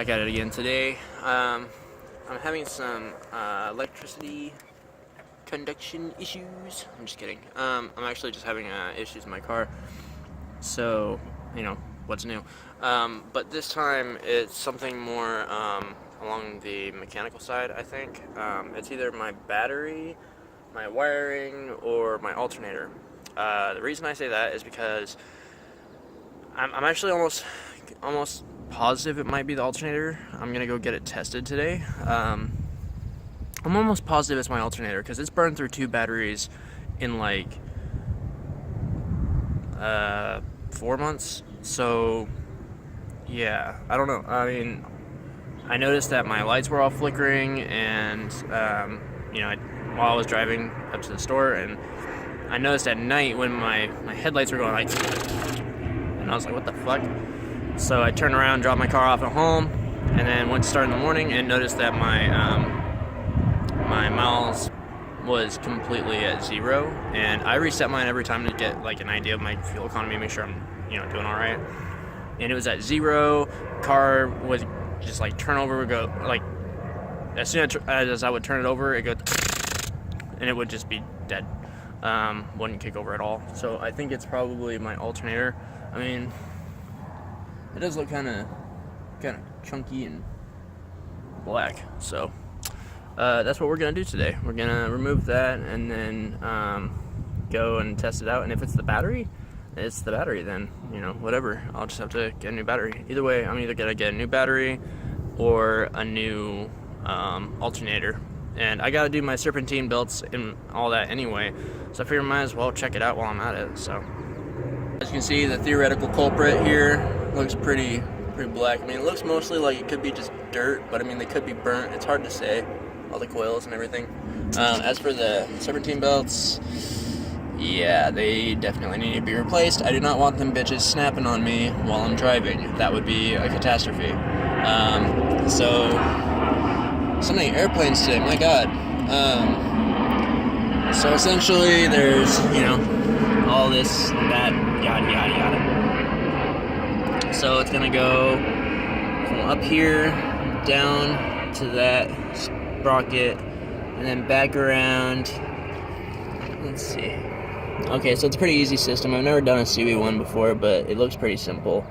back at it again today. I'm having some electricity conduction issues. I'm just kidding. I'm actually just having issues in my car. So, you know, what's new? But this time it's something more along the mechanical side, I think. It's either my battery, my wiring, or my alternator. The reason I say that is because I'm actually almost positive it might be the alternator. I'm gonna go get it tested today. I'm almost positive it's my alternator because it's burned through 2 batteries in like 4 months. So yeah, I don't know. I mean, I noticed that my lights were all flickering, and you know, while I was driving up to the store, and I noticed at night when my headlights were going like, and I was like, what the fuck? So I turned around, dropped my car off at home, and then went to start in the morning and noticed that my my miles was completely at 0. And I reset mine every time to get like an idea of my fuel economy, make sure I'm, you know, doing all right. And it was at 0. Car would just like turn over, would go like as soon as I would turn it over, it go, and it would just be dead. Wouldn't kick over at all. So I think it's probably my alternator. I mean, it does look kind of chunky and black. So that's what we're gonna do today. We're gonna remove that and then go and test it out. And if it's the battery, it's the battery. Then, you know, whatever. I'll just have to get a new battery. Either way, I'm either gonna get a new battery or a new alternator. And I gotta do my serpentine belts and all that anyway. So I figure I might as well check it out while I'm at it. So as you can see, the theoretical culprit here looks pretty black. I mean, it looks mostly like it could be just dirt, but I mean, they could be burnt. It's hard to say, all the coils and everything. As for the serpentine belts, yeah, they definitely need to be replaced. I do not want them bitches snapping on me while I'm driving. That would be a catastrophe. So many airplanes today, my god. So essentially there's, you know, all this, that, yada yada yada. So it's gonna go from up here down to that sprocket and then back around. Let's see. Okay, so it's a pretty easy system. I've never done a CB one before, but it looks pretty simple.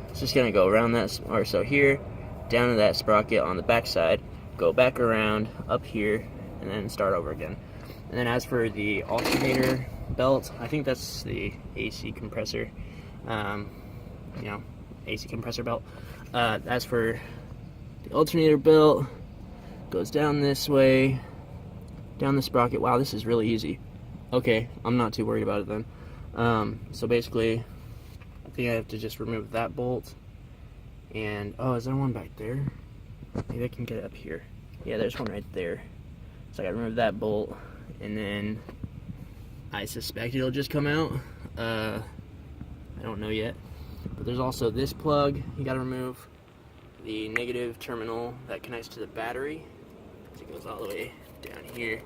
It's just gonna go around that, or so here, down to that sprocket on the back side, go back around up here, and then start over again. And then as for the alternator belt, I think that's the AC compressor, you know, AC compressor belt. As for the alternator belt, goes down this way, down the sprocket. Wow, this is really easy. Okay, I'm not too worried about it then. So basically, I think I have to just remove that bolt. And, oh, is there one back there? Maybe I can get it up here. Yeah, there's one right there. So I gotta remove that bolt, and then I suspect it'll just come out. I don't know yet. But there's also this plug you gotta remove. The negative terminal that connects to the battery. It goes all the way down here,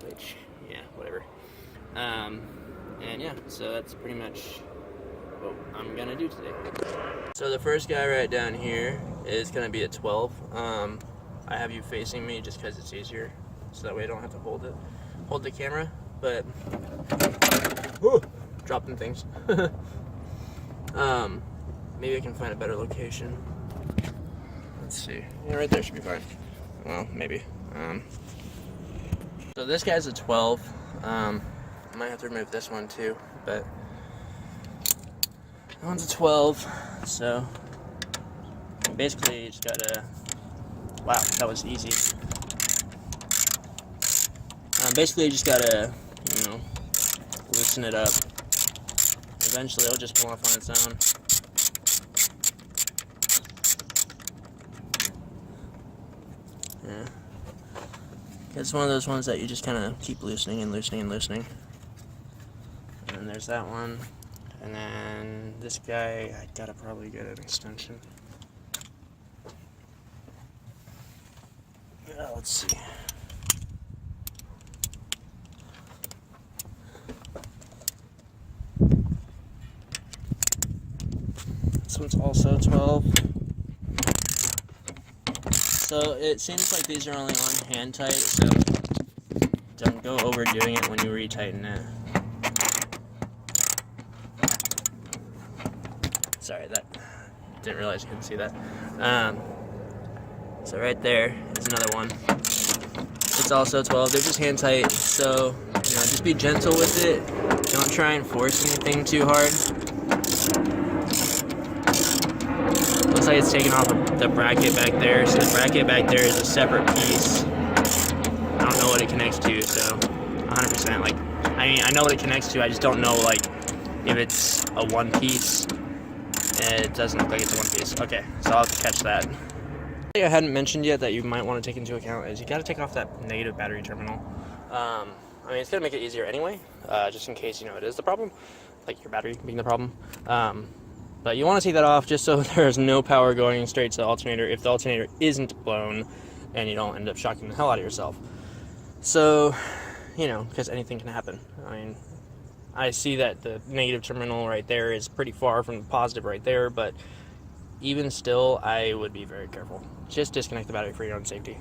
which, yeah, whatever. And yeah, so that's pretty much what I'm gonna do today. So the first guy right down here is gonna be a 12. I have you facing me just because it's easier, so that way I don't have to hold the camera. But whoa, dropping things. Maybe I can find a better location. Let's see. Yeah, right there should be fine. Well, maybe. So this guy's a 12. I might have to remove this one too, but that one's a 12. So basically, you just gotta. Wow, that was easy. Basically, you just gotta, you know, loosen it up. Eventually, it'll just come off on its own. Yeah. It's one of those ones that you just kind of keep loosening and loosening and loosening. And then there's that one. And then this guy, I gotta probably get an extension. Let's see. This one's also 12. So it seems like these are only on hand tight, so don't go overdoing it when you retighten it. Sorry, that didn't realize you couldn't see that. So right there is another one. It's also 12. They're just hand tight, so just be gentle with it. Don't try and force anything too hard. Looks like it's taken off the bracket back there. So the bracket back there is a separate piece. I don't know what it connects to, so 100%. Like, I know what it connects to. I just don't know like if it's a one piece. It doesn't look like it's a one piece. Okay, so I'll have to catch that. Thing I hadn't mentioned yet that you might want to take into account is you got to take off that negative battery terminal. I mean, it's going to make it easier anyway, just in case, it is the problem, like your battery being the problem. But you want to take that off just so there's no power going straight to the alternator if the alternator isn't blown and you don't end up shocking the hell out of yourself. So, because anything can happen. I mean, I see that the negative terminal right there is pretty far from the positive right there, but even still, I would be very careful. Just disconnect the battery for your own safety.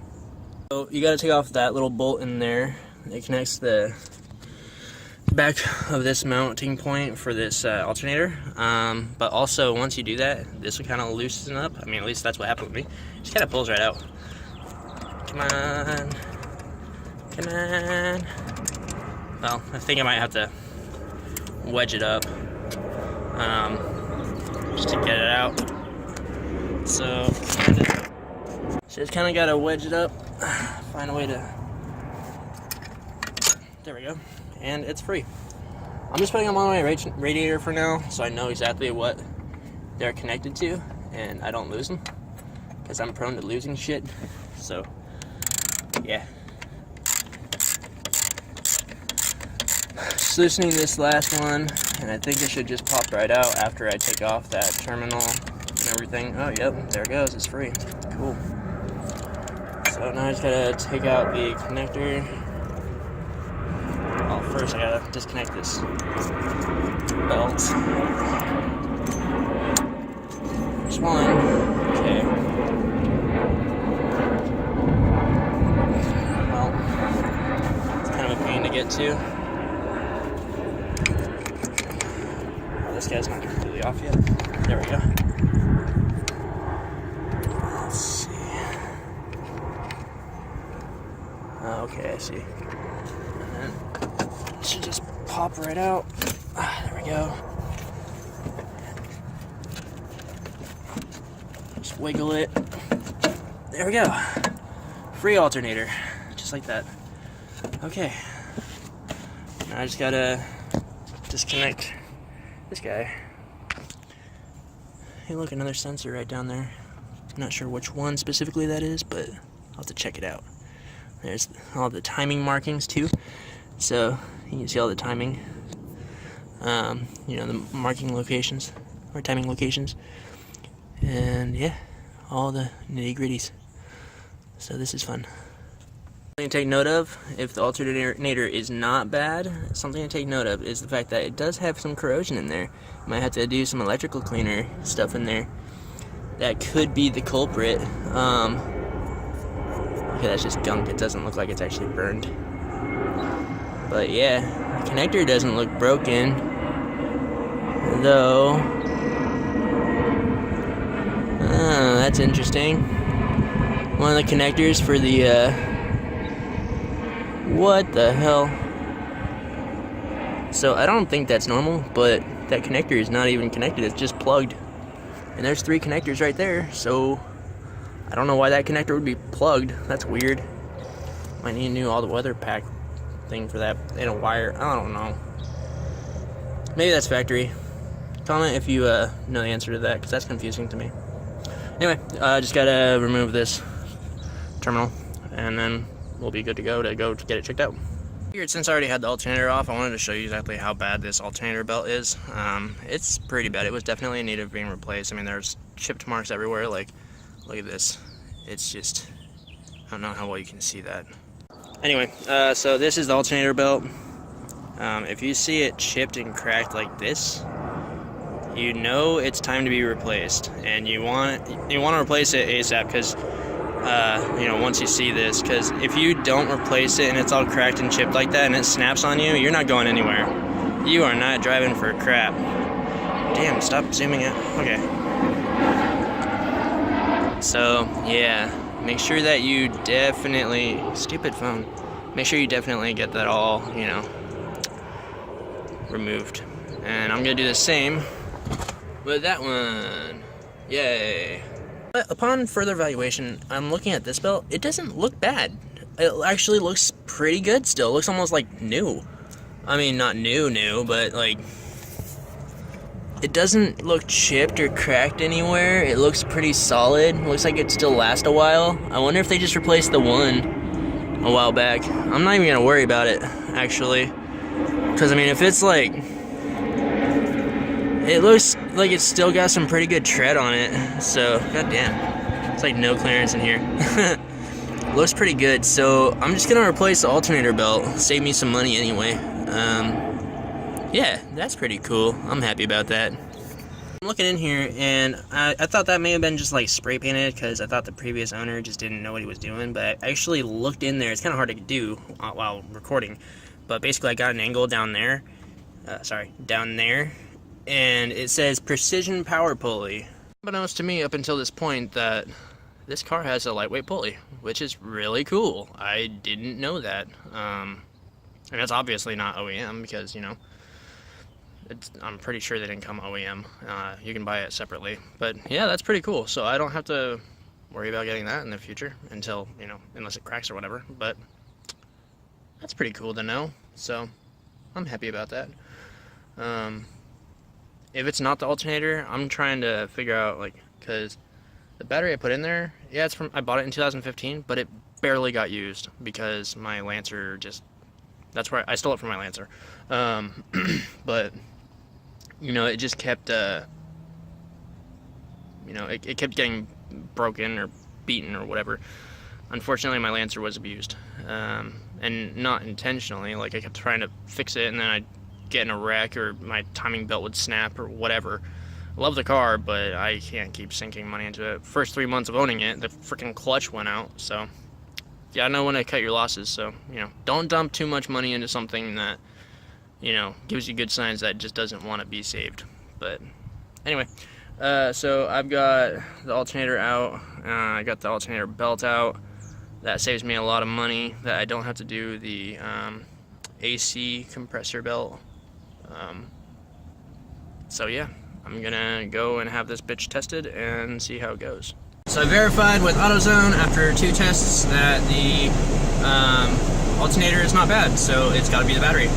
So you got to take off that little bolt in there. It connects the back of this mounting point for this alternator. But also, once you do that, this will kind of loosen up. I mean, at least that's what happened with me. It just kind of pulls right out. Come on. Come on. Well, I think I might have to wedge it up just to get it out. So just kind of got to wedge it up, find a way to, there we go, and it's free. I'm just putting them on my radiator for now, so I know exactly what they're connected to, and I don't lose them, because I'm prone to losing shit, so, yeah. Just loosening this last one, and I think it should just pop right out after I take off that terminal and everything. Oh, yep, there it goes, it's free. Cool. So now I just gotta take out the connector. Well, first I gotta disconnect this belt. There's one. Okay. Well, it's kind of a pain to get to. Oh, this guy's not completely off yet. There we go. Let's see. Okay, I see. And then it should just pop right out. There we go. Just wiggle it. There we go. Free alternator. Just like that. Okay. Now I just gotta disconnect this guy. Hey, look, another sensor right down there. I'm not sure which one specifically that is, but I'll have to check it out. There's all the timing markings too, so you can see all the timing, the marking locations, or timing locations, and yeah, all the nitty gritties. So this is fun. Something to take note of, if the alternator is not bad, something to take note of is the fact that it does have some corrosion in there. You might have to do some electrical cleaner stuff in there. That could be the culprit. Okay, that's just gunk. It doesn't look like it's actually burned. But yeah, the connector doesn't look broken, though. Oh, that's interesting. One of the connectors for the, what the hell? So I don't think that's normal, but that connector is not even connected. It's just plugged. And there's 3 connectors right there, so I don't know why that connector would be plugged. That's weird. Might need a new all-weather pack thing for that and a wire. I don't know. Maybe that's factory. Comment if you know the answer to that, because that's confusing to me. Anyway, just gotta remove this terminal, and then we'll be good to go get it checked out. Figured since I already had the alternator off, I wanted to show you exactly how bad this alternator belt is. It's pretty bad. It was definitely in need of being replaced. I mean, there's chipped marks everywhere. Like, look at this. It's just, I don't know how well you can see that. Anyway, so this is the alternator belt. If you see it chipped and cracked like this, you know it's time to be replaced, and you want to replace it ASAP, because once you see this, because if you don't replace it and it's all cracked and chipped like that and it snaps on you, you're not going anywhere. You are not driving for crap. Damn, stop zooming out. Okay. So, yeah, make sure that you definitely, stupid phone, make sure you definitely get that all, removed. And I'm gonna do the same with that one. Yay. But upon further evaluation, I'm looking at this belt. It doesn't look bad. It actually looks pretty good still. It looks almost like new. I mean, not new, but like, it doesn't look chipped or cracked anywhere. It looks pretty solid. It looks like it still lasts a while. I wonder if they just replaced the one a while back. I'm not even gonna worry about it, actually. Because, I mean, if it's like, it looks like it's still got some pretty good tread on it. So, goddamn. It's like no clearance in here. Looks pretty good. So, I'm just gonna replace the alternator belt. Save me some money anyway. Yeah, that's pretty cool. I'm happy about that. I'm looking in here, and I thought that may have been just like spray painted because I thought the previous owner just didn't know what he was doing, but I actually looked in there. It's kind of hard to do while recording, but basically I got an angle down there, down there, and it says precision power pulley. Unbeknownst to me up until this point that this car has a lightweight pulley, which is really cool. I didn't know that. And that's obviously not OEM because, I'm pretty sure they didn't come OEM. You can buy it separately. But yeah, that's pretty cool. So I don't have to worry about getting that in the future until, unless it cracks or whatever. But that's pretty cool to know. So I'm happy about that. If it's not the alternator, I'm trying to figure out, because the battery I put in there, yeah, I bought it in 2015, but it barely got used because my Lancer just, that's where I stole it from my Lancer. But it just kept, it kept getting broken or beaten or whatever. Unfortunately, my Lancer was abused, and not intentionally. Like, I kept trying to fix it, and then I'd get in a wreck, or my timing belt would snap, or whatever. Love the car, but I can't keep sinking money into it. First 3 months of owning it, the freaking clutch went out, so yeah, I know when to cut your losses. So, don't dump too much money into something that, gives you good signs that it just doesn't want to be saved. But anyway, so I've got the alternator out. I got the alternator belt out. That saves me a lot of money that I don't have to do the AC compressor belt. So yeah, I'm gonna go and have this bitch tested and see how it goes. So I verified with AutoZone after 2 tests that the alternator is not bad, so it's got to be the battery.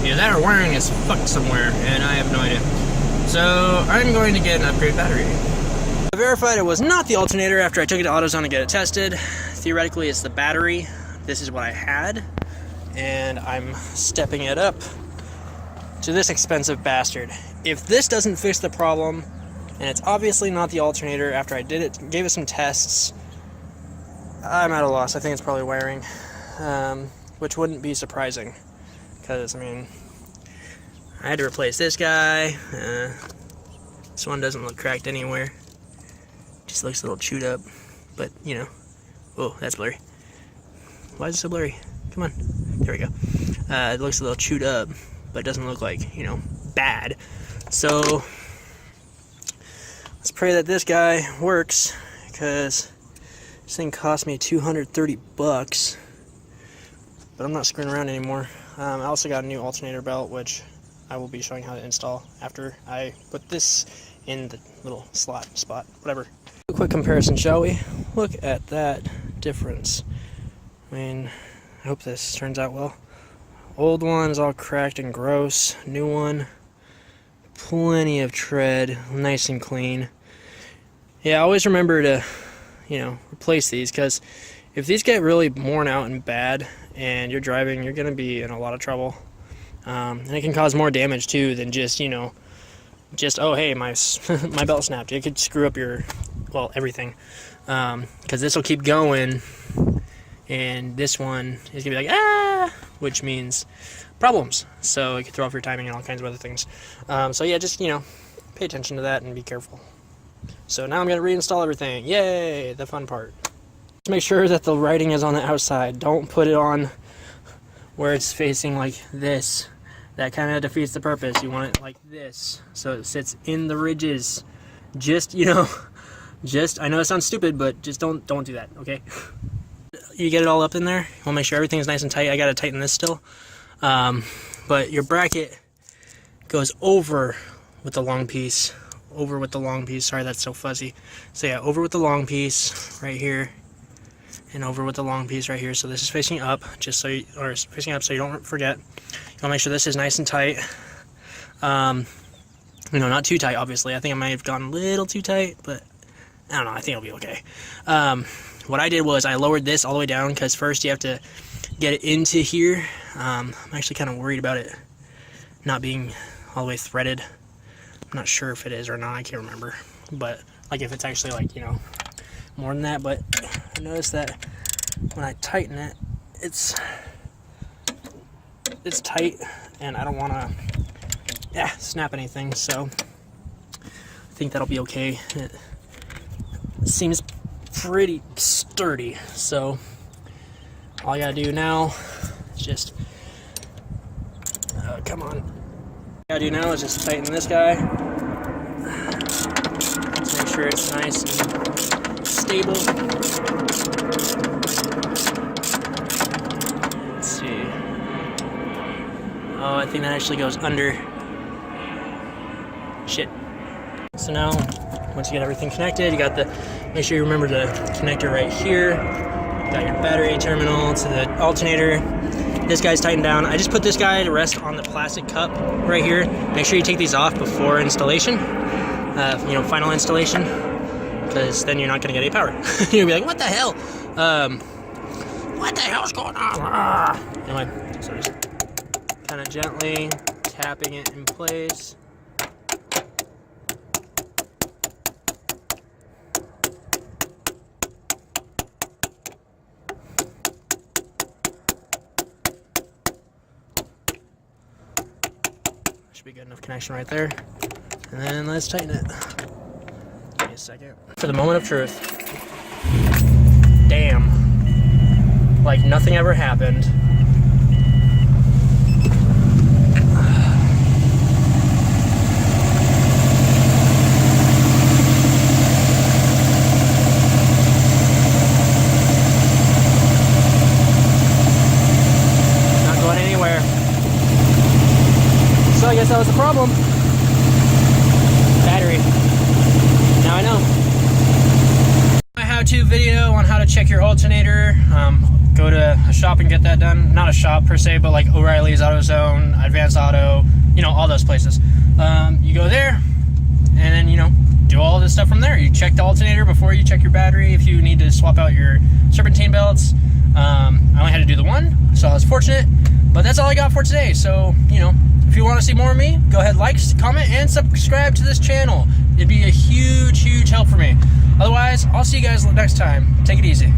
Either that or wiring is fucked somewhere, and I have no idea. So I'm going to get an upgrade battery. I verified it was not the alternator after I took it to AutoZone to get it tested. Theoretically, it's the battery. This is what I had, and I'm stepping it up to this expensive bastard. If this doesn't fix the problem, and it's obviously not the alternator after I did it, gave it some tests, I'm at a loss. I think it's probably wiring, which wouldn't be surprising, because, I mean, I had to replace this guy. This one doesn't look cracked anywhere. Just looks a little chewed up, but, oh, that's blurry. Why is it so blurry? Come on. There we go. It looks a little chewed up, but it doesn't look like, bad. So let's pray that this guy works, because this thing cost me $230, but I'm not screwing around anymore. I also got a new alternator belt, which I will be showing how to install after I put this in the little slot spot, whatever. A quick comparison, shall we? Look at that difference. I mean, I hope this turns out well. Old one is all cracked and gross. New one, plenty of tread, nice and clean. Yeah, always remember to, replace these, because if these get really worn out and bad and you're driving, you're going to be in a lot of trouble. And it can cause more damage, too, than just, oh, hey, my belt snapped. It could screw up everything. Because this will keep going, and this one is going to be like, ah, which means problems. So it could throw off your timing and all kinds of other things. So yeah, just, pay attention to that and be careful. So now I'm going to reinstall everything. Yay, the fun part. Just make sure that the writing is on the outside. Don't put it on where it's facing like this. That kind of defeats the purpose. You want it like this, so it sits in the ridges. Just, you know, I know it sounds stupid, but just don't do that, okay? You get it all up in there. You want to make sure everything's nice and tight. I gotta tighten this still. But your bracket goes over with the long piece. Over with the long piece. Sorry, that's so fuzzy. So yeah, over with the long piece right here, and over with the long piece right here. So this is facing up, just so you, or facing up so you don't forget. You want to make sure this is nice and tight. You know, not too tight, obviously. I think I might have gone a little too tight, but I don't know. I think it'll be okay. What I did was I lowered this all the way down, because first you have to get it into here. I'm actually kind of worried about it not being all the way threaded. I'm not sure if it is or not. I can't remember. But like if it's actually like, you know, more than that. But I noticed that when I tighten it, it's tight, and I don't want to snap anything. So I think that'll be okay. It seems pretty sturdy. So all I gotta do now is just come on. All I gotta do now is just tighten this guy. Let's make sure it's nice and stable. Let's see. Oh, I think that actually goes under. Shit. So now, once you get everything connected, you got the, make sure you remember the connector right here. You got your battery terminal to the alternator. This guy's tightened down. I just put this guy to rest on the plastic cup right here. Make sure you take these off before installation, you know, final installation, because then you're not gonna get any power. You'll be like, what the hell? What the hell's going on? Anyway, so just kind of gently tapping it in place. Should be good enough connection right there. And then let's tighten it. Give me a second. For the moment of truth. Damn. Like nothing ever happened. Not going anywhere. So I guess that was the problem. Battery. Now I know. My how-to video on how to check your alternator. Go to a shop and get that done. Not a shop per se, but like O'Reilly's, AutoZone, Advanced Auto, you know, all those places. You go there, and then, you know, do all this stuff from there. You check the alternator before you check your battery. If you need to swap out your serpentine belts. I only had to do the one, so I was fortunate. But that's all I got for today. So, you know, if you want to see more of me, go ahead, like, comment, and subscribe to this channel. It'd be a huge, huge help for me. Otherwise, I'll see you guys next time. Take it easy.